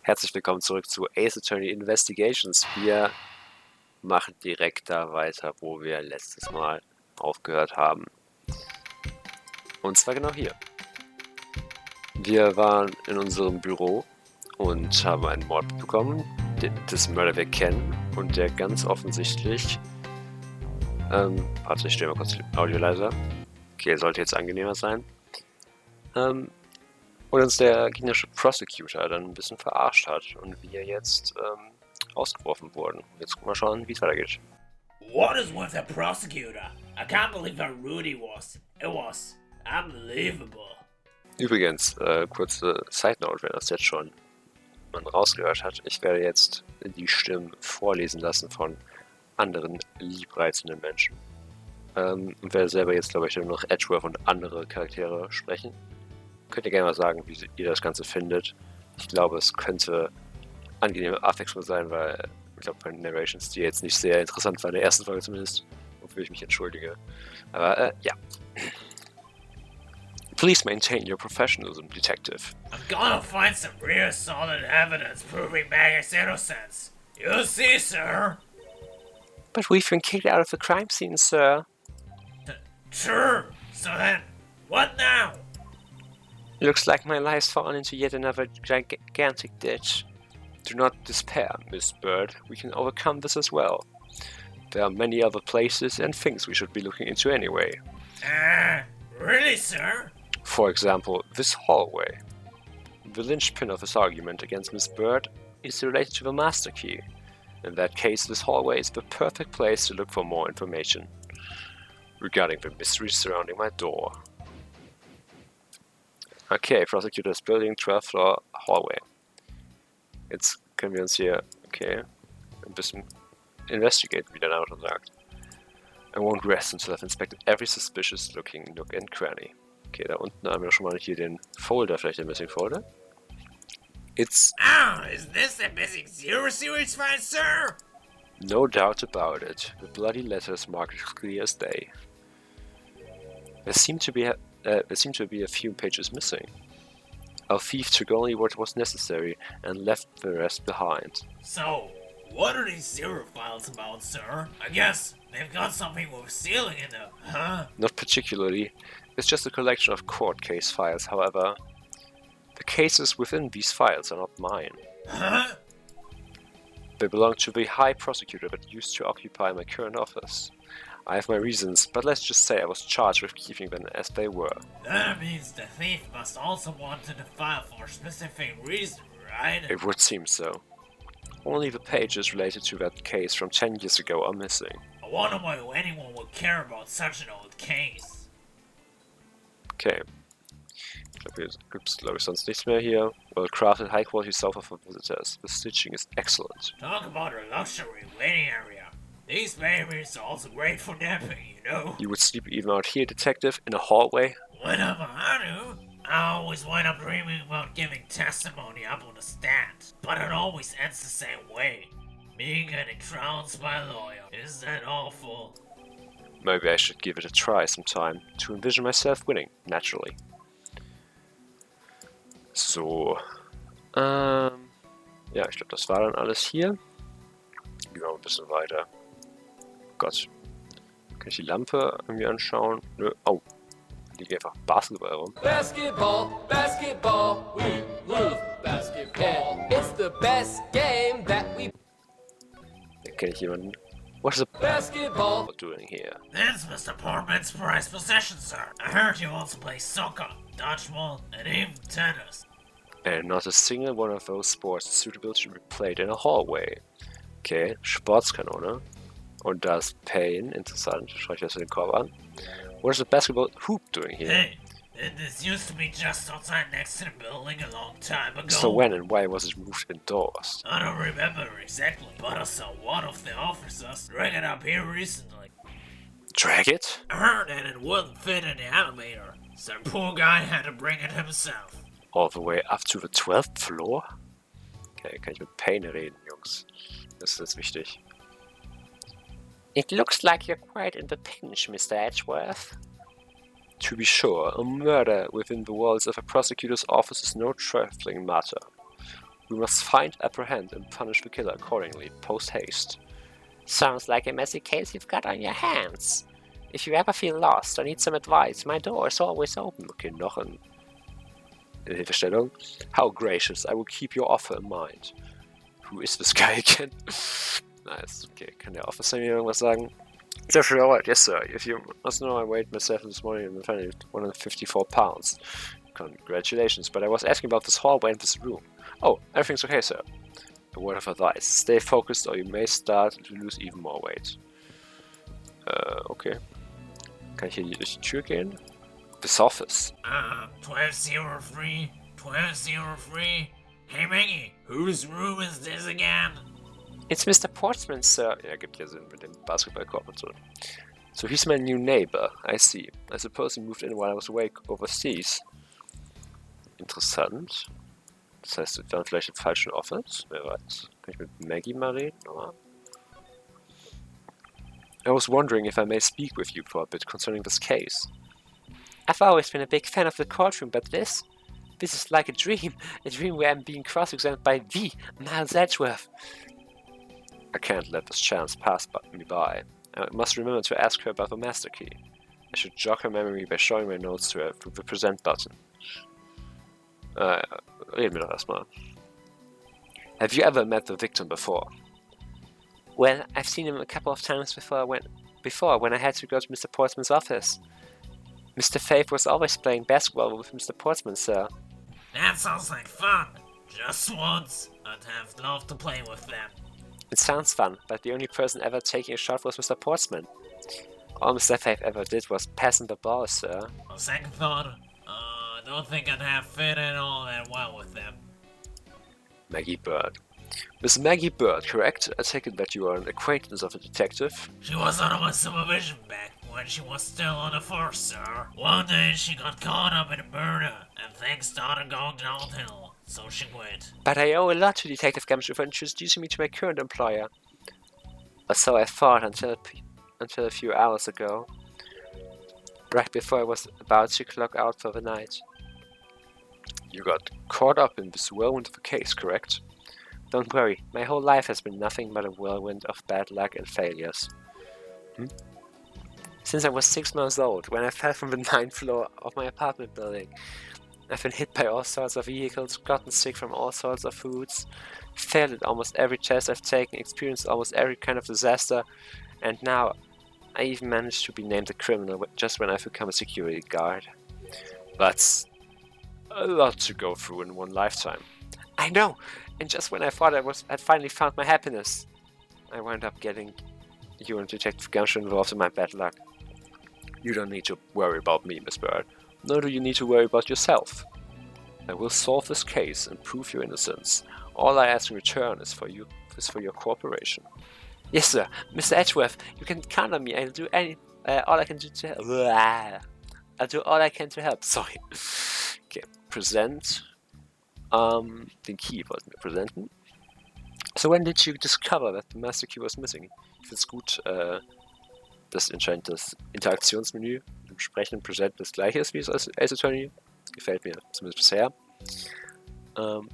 Herzlich willkommen zurück zu Ace Attorney Investigations. Wir machen direkt da weiter, wo wir letztes Mal aufgehört haben. Und zwar genau hier. Wir waren in unserem Büro und haben einen Mord bekommen, dessen Mörder wir kennen und der ganz offensichtlich... warte, ich stelle mal kurz den Audio leiser. Okay, sollte jetzt angenehmer sein. Und uns der gegnerische Prosecutor dann ein bisschen verarscht hat und wir jetzt rausgeworfen wurden. Jetzt gucken wir mal schauen, wie es weitergeht. What is with the prosecutor? I can't believe how rude he was. It was unbelievable. Übrigens, kurze Side Note, wenn das jetzt schon man rausgehört hat. Ich werde jetzt die Stimmen vorlesen lassen von anderen liebreizenden Menschen. Und werde selber jetzt, glaube ich, nur noch Edgeworth und andere Charaktere sprechen. Könnt ihr gerne mal sagen, wie ihr das Ganze findet. Ich glaube, es könnte angenehme Abwechslung sein, weil ich glaube, mein Narration-Stil jetzt nicht sehr interessant war, in der ersten Folge zumindest, wofür ich mich entschuldige. Aber ja. Please maintain your professionalism, detective. I'm gonna find some real solid evidence proving Maggie's innocence. You'll see, sir. But we've been kicked out of the crime scene, sir. Sure. So then, what now? Looks like my life's fallen into yet another gigantic ditch. Do not despair, Miss Bird. We can overcome this as well. There are many other places and things we should be looking into anyway. Really, sir? For example, this hallway. The linchpin of this argument against Miss Bird is related to the master key. In that case, this hallway is the perfect place to look for more information regarding the mystery surrounding my door. Okay, Prosecutor's Building, 12th Floor, Hallway. Jetzt können wir uns hier, okay, ein bisschen investigate, wie der Name schon sagt. I won't rest until I've inspected every suspicious looking nook and cranny. Okay, da unten haben wir schon mal hier den Folder, vielleicht den Missing Folder. It's... Oh, is this the missing zero series file, sir? No doubt about it. The bloody letters marked as clear as day. There seem to be a few pages missing. Our thief took only what was necessary and left the rest behind. So, what are these zero files about, sir? I guess they've got something with sealing in them, huh? Not particularly. It's just a collection of court case files, however. The cases within these files are not mine. Huh? They belong to the High Prosecutor that used to occupy my current office. I have my reasons, but let's just say I was charged with keeping them as they were. That means the thief must also want the file for a specific reason, right? It would seem so. Only the pages related to that case from 10 years ago are missing. I wonder why anyone would care about such an old case. Okay. Ich glaube, hier gibt es, glaube ich, sonst nichts mehr hier. Well-crafted, high-quality sofa for visitors. The stitching is excellent. Talk about a luxury waiting area. These babies are also great for napping, you know? You would sleep even out here, detective, in a hallway? Whenever I do, I always wind up dreaming about giving testimony up on the stand. But it always ends the same way. Me getting trounced by a lawyer. Is that awful? Maybe I should give it a try sometime, to envision myself winning, naturally. So, ja, ich glaube, das war dann alles hier. Gehen wir mal ein bisschen weiter. Gott, kann ich die Lampe irgendwie anschauen? Nö, oh, da liegt einfach Basketball rum. Basketball, basketball, we love basketball. It's the best game that we... Da kenne ich jemanden. What is a basketball doing here? That's Mr. Portman's prized possession, sir. I heard you also play soccer, dodgeball, and even tennis. And not a single one of those sports is suitable to be played in a hallway. Okay, Sportskanone. Und da ist Pain, interessant, schreibe ich das in den Korb an. What is a basketball hoop doing here? Hey, this used to be just outside next to the building a long time ago. So when and why was it moved indoors? I don't remember exactly, but I saw one of the officers drag it up here recently. Drag it? I heard that it wouldn't fit in the elevator, so the poor guy had to bring it himself. All the way up to the 12th floor? Okay, kann ich mit Pain reden, Jungs. Das ist jetzt wichtig. It looks like you're quite in the pinch, Mr. Edgeworth. To be sure, a murder within the walls of a prosecutor's office is no trifling matter. We must find, apprehend, and punish the killer accordingly, post haste. Sounds like a messy case you've got on your hands. If you ever feel lost or need some advice, my door is always open. Okay, noch eine Hilfestellung. How gracious, I will keep your offer in mind. Who is this guy again? Nice, okay, kann der Officer mir irgendwas sagen? Sir, for your word, yes sir. If you must know, I weighed myself this morning and found 154 pounds. Congratulations, but I was asking about this hallway and this room. Oh, everything's okay, sir. A word of advice. Stay focused or you may start to lose even more weight. Okay. Kann ich hier durch die Tür gehen? This office. 1203, 1203. Hey Maggie, whose room is this again? It's Mr. Portsman, sir. Ja, gibt ja Sinn mit dem Basketballkorb und so. So he's my new neighbor. I see. I suppose he moved in while I was away overseas. Interessant. Das heißt, wir waren vielleicht im falschen Office? Wer weiß. Kann ich mit Maggie mal reden? Oder? I was wondering if I may speak with you for a bit concerning this case. I've always been a big fan of the courtroom, but this is like a dream where I'm being cross-examined by the Miles Edgeworth. I can't let this chance pass me by. I must remember to ask her about the master key. I should jog her memory by showing my notes to her through the present button. Reden wir doch erstmal. Have you ever met the victim before? Well, I've seen him a couple of times before when I had to go to Mr. Portsman's office. Mr. Faith was always playing basketball with Mr. Portsman, sir. That sounds like fun. Just once, I'd have loved to play with them. It sounds fun, but the only person ever taking a shot was Mr. Portsman. All Mr. Faith ever did was pass him the ball, sir. On second thought, I don't think I'd have fit in all that well with them. Maggie Bird. Miss Maggie Bird, correct? I take it that you are an acquaintance of the detective? She was under my supervision back when she was still on the force, sir. One day she got caught up in a murder, and things started going downhill, so she quit. But I owe a lot to Detective Gumshoe for introducing me to my current employer. Or so I thought until a few hours ago. Right before I was about to clock out for the night. You got caught up in this whirlwind of a case, correct? Don't worry, my whole life has been nothing but a whirlwind of bad luck and failures. Since I was 6 months old, when I fell from the 9th floor of my apartment building. I've been hit by all sorts of vehicles, gotten sick from all sorts of foods, failed at almost every test I've taken, experienced almost every kind of disaster, and now I even managed to be named a criminal just when I've become a security guard. That's a lot to go through in one lifetime. I know, and just when I thought I'd finally found my happiness, I wound up getting you and Detective Gumshoe involved in my bad luck. You don't need to worry about me, Miss Bird. Nor do you need to worry about yourself. I will solve this case and prove your innocence. All I ask in return is for your cooperation. Yes, sir. Mr. Edgeworth, you can count on me. I'll do all I can do to help. I'll do all I can to help. Sorry. Okay, present. Den Key wollten wir präsenten. So when did you discover that the master key was missing? Ich finde es gut, dass anscheinend das Interaktionsmenü im sprechenden Present das gleiche ist wie das Ace Attorney. Gefällt mir, zumindest bisher.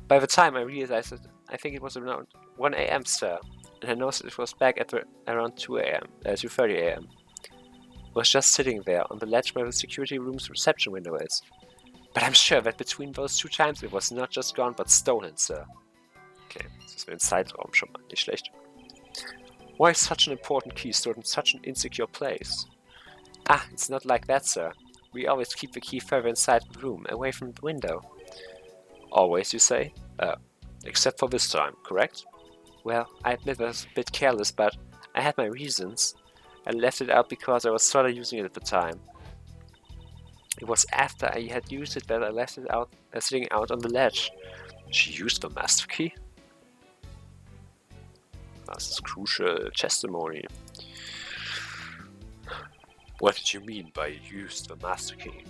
By the time I realized it, I think it was around 1 a.m. sir, and I noticed it was back at around 2:30 a.m. I was just sitting there on the ledge where the security room's reception window is. But I'm sure that between those 2 times it was not just gone but stolen, sir. Okay, das ist für den Zeitraum schon mal nicht schlecht. Why is such an important key stored in such an insecure place? Ah, it's not like that, sir. We always keep the key further inside the room, away from the window. Always, you say? Except for this time, correct? Well, I admit I was a bit careless, but I had my reasons. I left it out because I was sort of using it at the time. It was after I had used it that I left it out, sitting out on the ledge. She used the master key? That's crucial testimony. What did you mean by used the master key?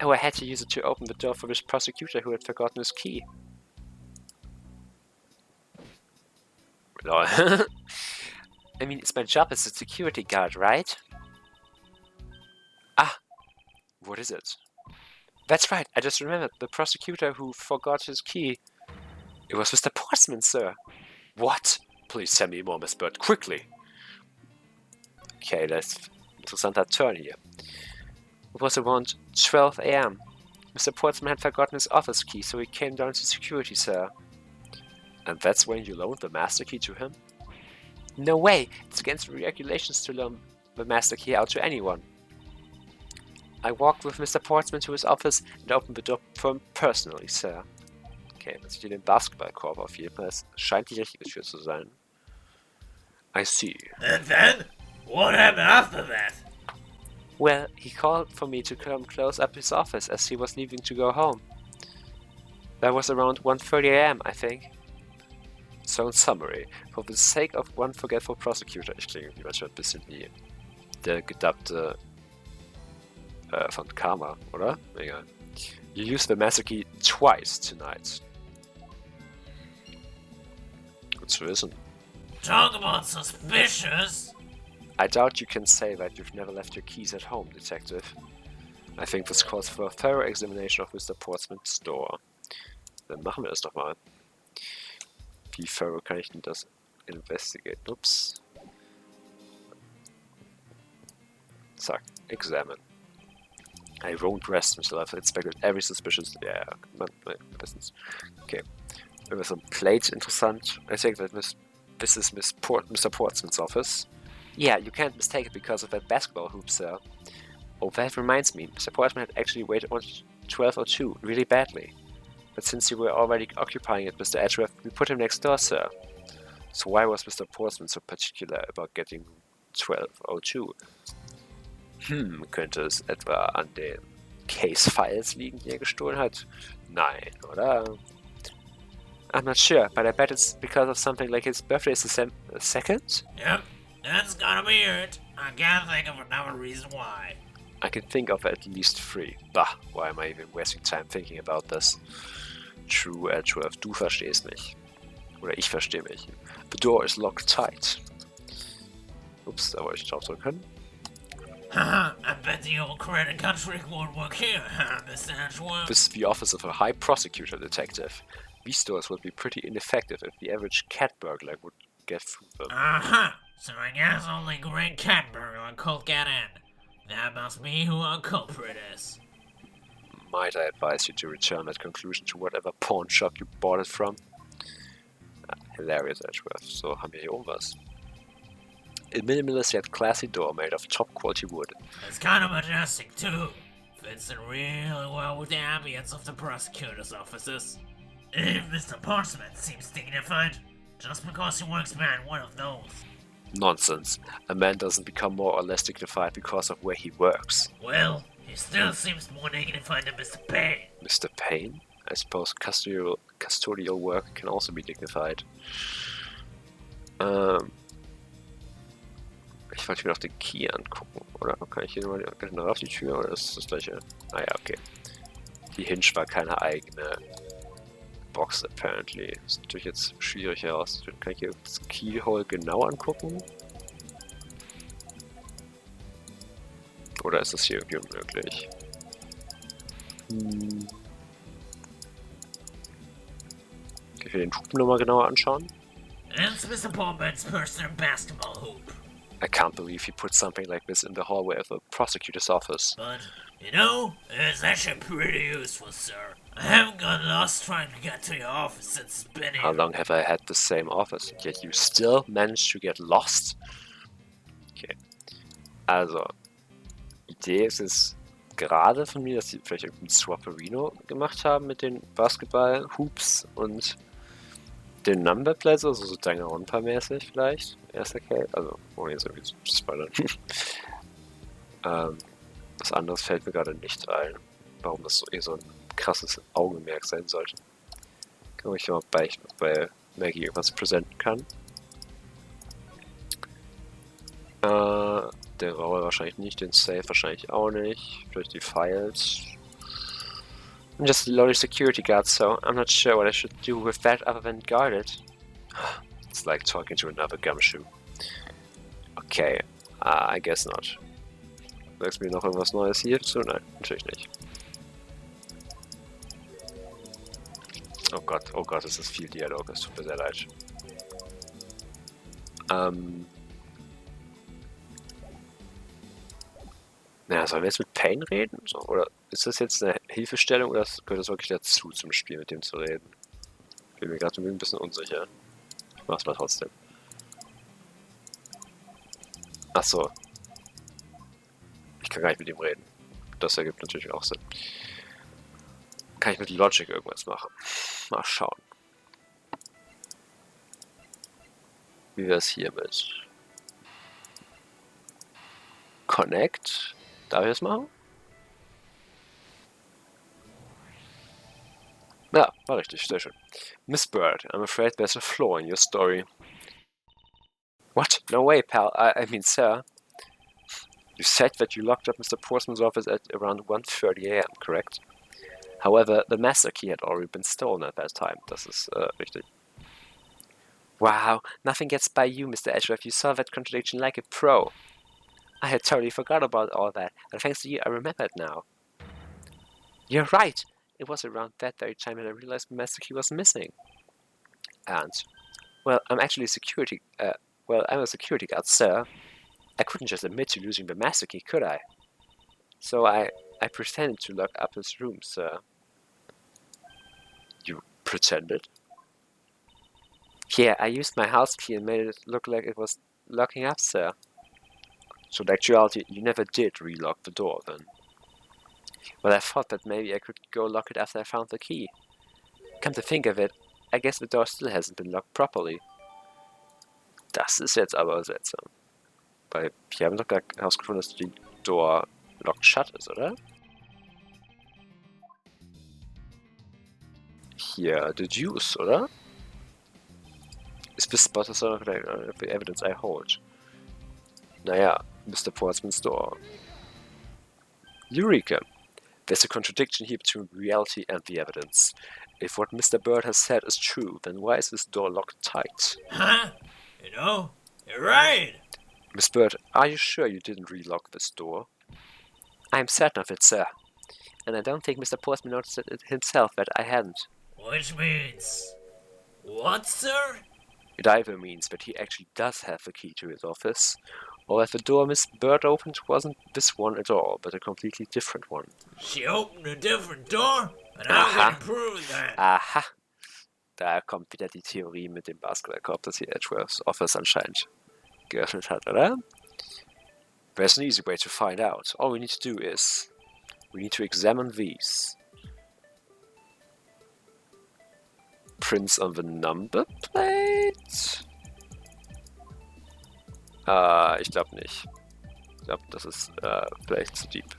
Oh, I had to use it to open the door for this prosecutor who had forgotten his key. Lol. I mean, it's my job as a security guard, right? Ah, what is it? That's right, I just remembered. The prosecutor who forgot his key It was Mr. Portsman, sir. What? Please tell me more, Miss Bird, quickly. Okay, das ist ein interessanter Turn hier. It was around 12 a.m. Mr. Portsman had forgotten his office key, so he came down to security, sir. And that's when you loaned the master key to him? No way! It's against the regulations to loan the master key out to anyone. I walked with Mr. Portsman to his office and opened the door for him personally, sir. Okay, das sieht hier den Basketballkorb auf jeden Fall. Das scheint die richtige Tür zu sein. I see. And then? What happened after that? Well, he called for me to come close up his office as he was leaving to go home. That was around 1:30 a.m., I think. So in summary, for the sake of one forgetful prosecutor, ich klinge wie manchmal ein bisschen wie der Gedappte von Karma, oder? Egal. You used the master key twice tonight. Gut zu wissen. Talk about suspicious. I doubt you can say that you've never left your keys at home, Detective. I think this calls for a thorough examination of Mr. Portsman's door. Dann machen wir das doch mal. Wie thorough kann ich denn das investigate? Ups. Zack, examine. I won't rest until I've inspected every suspicious... Yeah, business. Okay. There was some plate interessant. I think that this is Mr. Portsman's office. Yeah, you can't mistake it because of that basketball hoop, sir. Oh, that reminds me. Mr. Portsman had actually waited on 12:02 really badly. But since you were already occupying it, Mr. Edgeworth, we put him next door, sir. So why was Mr. Portsman so particular about getting 12:02? Könnte es etwa an den Case-Files liegen, die er gestohlen hat? Nein, oder? I'm not sure, but I bet it's because of something like his birthday is the second? Yep, that's gotta be it. I can't think of another reason why. I can think of at least 3. Bah, why am I even wasting time thinking about this? True, Edgeworth, du verstehst mich. Oder ich verstehe mich. The door is locked tight. Ups, da wollte ich drauf drücken. Haha, I bet the old credit card trick won't work here, huh, Mr. Edgeworth? This is the office of a high prosecutor, detective. These doors would be pretty ineffective if the average cat burglar would get through them. Uh-huh, so I guess only great cat burglar could get in. That must be who our culprit is. Might I advise you to return that conclusion to whatever pawn shop you bought it from? Hilarious, Edgeworth. So, haben wir hier oben was. A minimalist yet classy door made of top quality wood. It's kind of majestic too. Fits in really well with the ambience of the prosecutor's offices. If Mr. Portsman seems dignified, just because he works behind one of those. Nonsense. A man doesn't become more or less dignified because of where he works. Well, he still seems more dignified than Mr. Payne. Mr. Payne? I suppose custodial work can also be dignified. Ich wollte mir noch den Key angucken, oder? Kann ich hier nochmal auf die Tür, oder ist das gleiche? Ah ja, okay. Die Hinge war keine eigene Box, apparently. Ist natürlich jetzt schwierig herauszufinden. Kann ich hier das Keyhole genau angucken? Oder ist das hier irgendwie unmöglich? Kann ich mir den Hub nochmal genauer anschauen? It's Mr. Portman's personal basketball hoop. I can't believe he put something like this in the hallway of the prosecutor's office. But, you know, it's actually pretty useful, sir. I haven't got lost trying to get to your office since it's been here. How long have I had the same office? Yet you still managed to get lost? Okay. Also, Idee ist es gerade von mir, dass sie vielleicht irgendein Swapperino gemacht haben mit den Basketball-Hoops und den Numberplates, also so Danganronpa-mäßig vielleicht. Erster Case, also ohne jetzt irgendwie zu spoilern. Was anderes fällt mir gerade nicht ein, warum das so ein krasses Augenmerk sein sollte. Kann ich mal bei Maggie irgendwas präsentieren kann. Den Raum wahrscheinlich nicht, den Safe wahrscheinlich auch nicht. Vielleicht die Files. I'm just a lonely security guard, so I'm not sure what I should do with that other than guard it. It's like talking to another gumshoe. Okay, I guess not. Sagst du mir noch irgendwas Neues hierzu? Nein, natürlich nicht. oh Gott, es ist viel Dialog, es tut mir sehr leid. Naja, sollen wir jetzt mit Pain reden? So, oder ist das jetzt eine Hilfestellung oder gehört das wirklich dazu, zum Spiel mit dem zu reden? Bin mir gerade ein bisschen unsicher. Ich mach's mal trotzdem. Achso. Ich kann gar nicht mit ihm reden. Das ergibt natürlich auch Sinn. Kann ich mit Logic irgendwas machen? Mal schauen. Wie wäre es hiermit? Connect. Darf ich das machen? Ja, war richtig, sehr schön. Miss Bird, I'm afraid there's a flaw in your story. What? No way, pal. I mean, sir. You said that you locked up Mr. Portsman's office at around 1:30 a.m., correct? However, the master key had already been stolen at that time. Das ist richtig. Wow, nothing gets by you, Mr. Ashworth. You solved that contradiction like a pro. I had totally forgot about all that, and thanks to you, I remembered now. You're right! It was around that very time that I realized the master key was missing. And, well, I'm a security guard, sir. I couldn't just admit to losing the master key, could I? So I pretended to lock up his room, sir. You pretended? Yeah, I used my house key and made it look like it was locking up, sir. So in actuality, you never did relock the door, then? Well, I thought that maybe I could go lock it after I found the key. Come to think of it, I guess the door still hasn't been locked properly. Das ist jetzt aber seltsam. Weil wir haben doch gar herausgefunden, dass die Door locked shut ist, oder? Hier, deduce, oder? Is this spot a sort of the evidence I hold? Naja, Mr. Portsman's door. Eureka! There's a contradiction here between reality and the evidence. If what Mr. Bird has said is true, then why is this door locked tight? Huh? You know, you're right! Miss Bird, are you sure you didn't relock this door? I'm certain of it, sir. And I don't think Mr. Portsman noticed it himself that I hadn't. Which means... What, sir? It either means that he actually does have the key to his office, or that the door Miss Bird opened wasn't this one at all, but a completely different one. She opened a different door? And I'm gonna prove that. Aha! Da kommt wieder die Theorie mit dem Basketballkorb, dass hier Edgeworths Office anscheinend geöffnet hat, oder? There's an easy way to find out. All we need to do is... we need to examine these. Prints on the number plate? Ich glaube nicht. Ich glaube, das ist vielleicht zu deep.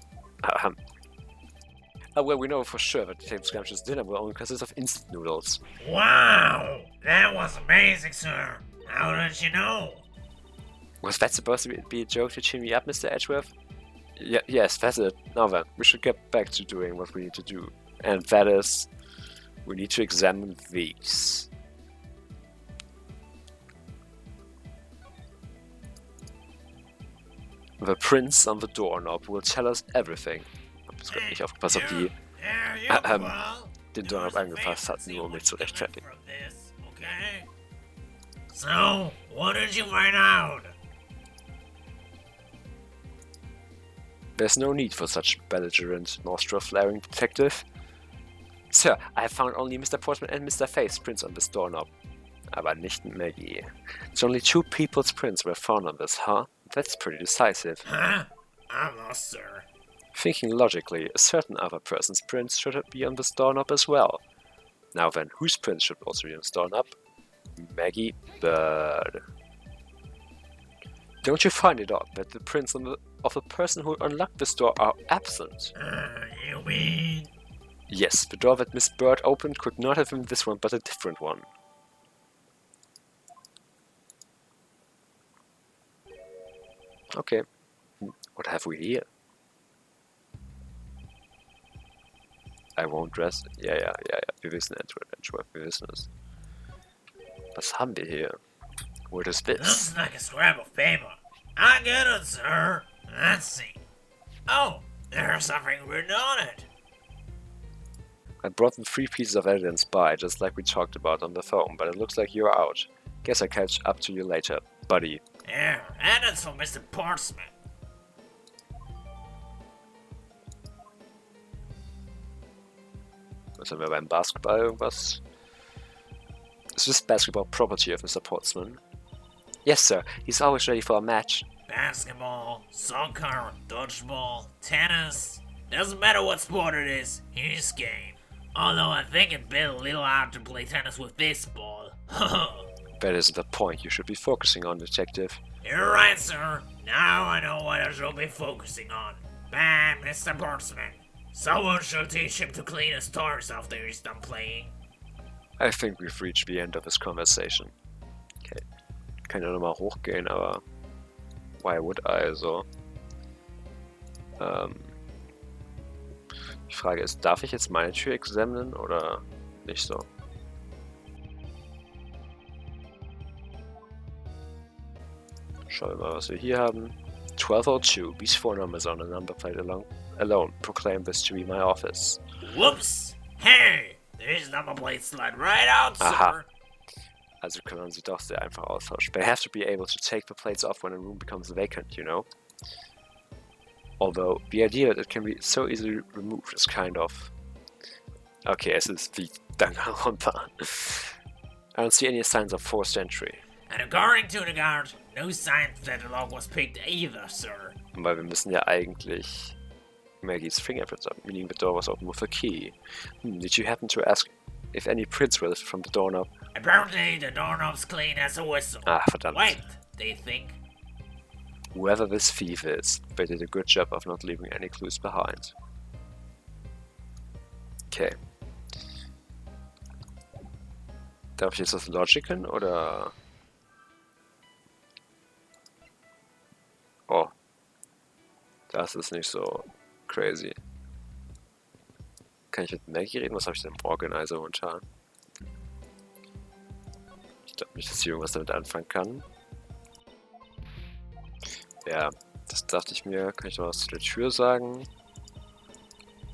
Well, we know for sure that James Scrumptious dinner will only consist of instant noodles. Wow! That was amazing, sir! How did you know? Was that supposed to be a joke to cheer me up, Mr. Edgeworth? Yes, that's it. Now then, we should get back to doing what we need to do. And that is... we need to examine these. The prints on the doorknob will tell us everything. Ich habe gerade nicht aufgepasst, ob die den Doorknob angepasst hatten, nur um mich zu rechtfertigen. So, what did you find out? There's no need for such belligerent, nostril-flaring detective. Sir, I have found only Mr. Portsman and Mr. Faith's prints on this doorknob. Aber nicht Maggie. So only 2 people's prints were found on this, huh? That's pretty decisive. Huh? I'm lost, sir. Thinking logically, a certain other person's prints should be on this doorknob as well. Now then, whose prints should also be on this doorknob? Maggie Bird. Don't you find it odd that the prints of the person who unlocked this door are absent? You mean... Yes, the door that Miss Bird opened could not have been this one, but a different one. Okay. What have we here? I won't dress. Ja. Wir wissen Edgeworth, wir wissen es. Was haben wir hier? What is this? Looks like a scrap of paper. I get it, sir. Let's see. Oh, there's something written on it. I brought the 3 pieces of evidence by, just like we talked about on the phone, but it looks like you're out. Guess I'll catch up to you later, buddy. Yeah, and it's for Mr. Portsman. Was haben wir beim Basketball irgendwas? Is this basketball property of Mr. Portsman? Yes, sir. He's always ready for a match. Basketball, soccer, dodgeball, tennis. Doesn't matter what sport it is, he's game. Although I think it'd be a little hard to play tennis with this ball. That isn't the point you should be focusing on, detective. You're right, sir. Now I know what I should be focusing on. Bam, Mr. Portsman. Someone should teach him to clean his toys after he's done playing. I think we've reached the end of this conversation. Okay. Kann ja nochmal hochgehen, aber why would I, so? Die Frage ist, darf ich jetzt meine Tür examinen oder nicht so? Schauen wir mal, was wir hier haben. 1202. These 4 numbers on a number plate alone proclaim this to be my office. Whoops! Hey! These number plates slide right out, sir! Aha. Also können man sie doch sehr einfach austauschen. They have to be able to take the plates off when a room becomes vacant, you know? Although, the idea that it can be so easily removed is kind of... Okay, es ist wie runter. I don't see any signs of forced entry. And according to the guard, no signs that the lock was picked either, sir. Weil wir müssen ja eigentlich Maggie's fingerprints up, meaning the door was open with a key. Did you happen to ask if any prints were lifted from the doorknob? Apparently the doorknob's clean as a whistle. Ah, verdammt. Wait, they think? Whoever this thief is, they did a good job of not leaving any clues behind. Okay. Darf ich jetzt das Logicen oder... Oh. Das ist nicht so crazy. Kann ich mit Maggie reden? Was habe ich denn im Organizer momentan? Ich glaube nicht, dass ich irgendwas damit anfangen kann. Ja, das dachte ich mir. Kann ich noch was zu der Tür sagen?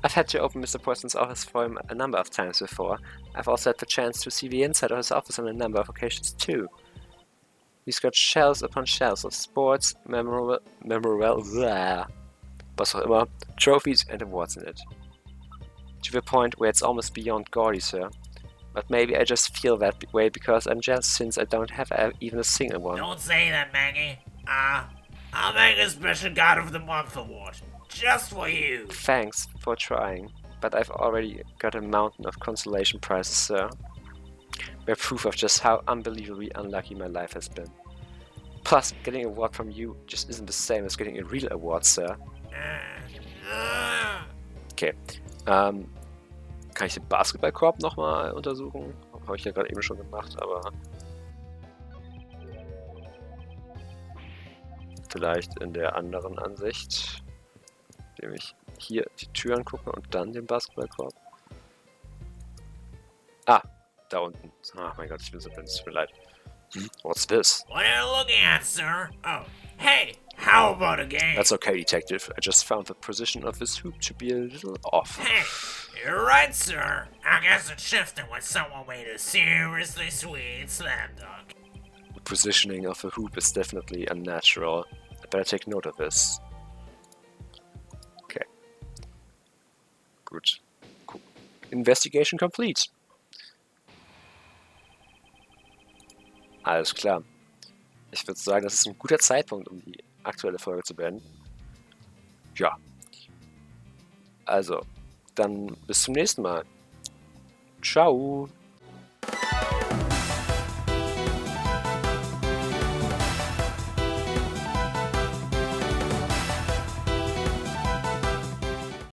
I've had to open Mr. Portsman's office for him a number of times before. I've also had the chance to see the inside of his office on a number of occasions too. He's got shelves upon shelves of sports, was auch immer, trophies and awards in it. To the point where it's almost beyond gaudy, sir. But maybe I just feel that way because I'm jealous since I don't have even a single one. Don't say that, Maggie. I'll make a special God of the Month award. Just for you. Thanks for trying, but I've already got a mountain of consolation prizes, sir. They're proof of just how unbelievably unlucky my life has been. Plus, getting an award from you just isn't the same as getting a real award, sir. Okay. Kann ich den Basketballkorb nochmal untersuchen? Habe ich ja gerade eben schon gemacht, aber... Vielleicht in der anderen Ansicht. Indem ich hier die Tür angucke und dann den Basketballkorb. Ah, da unten. Ach mein Gott, ich bin so blind, es tut mir leid. What's this? What are you looking at, sir? Oh, hey, how about a game? That's okay, detective. I just found the position of this hoop to be a little off. Hey, you're right, sir. I guess it shifted when someone made a seriously sweet slam dunk. The positioning of the hoop is definitely unnatural. I better take note of this. Okay. Gut. Cool. Investigation complete. Alles klar. Ich würde sagen, das ist ein guter Zeitpunkt, um die aktuelle Folge zu beenden. Ja. Also, dann bis zum nächsten Mal. Ciao.